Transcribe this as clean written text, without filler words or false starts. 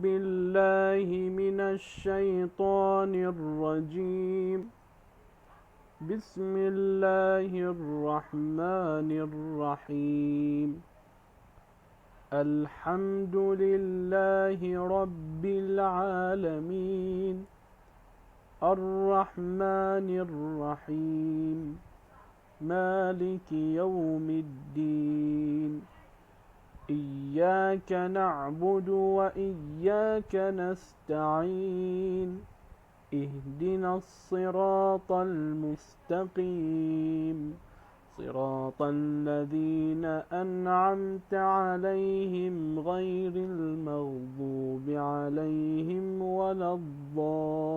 بالله من الشيطان الرجيم. بسم الله الرحمن الرحيم. الحمد لله رب العالمين، الرحمن الرحيم، مالك يوم الدين. إياك نعبد وإياك نستعين. اهدنا الصراط المستقيم، صراط الذين أنعمت عليهم غير المغضوب عليهم ولا الضالين.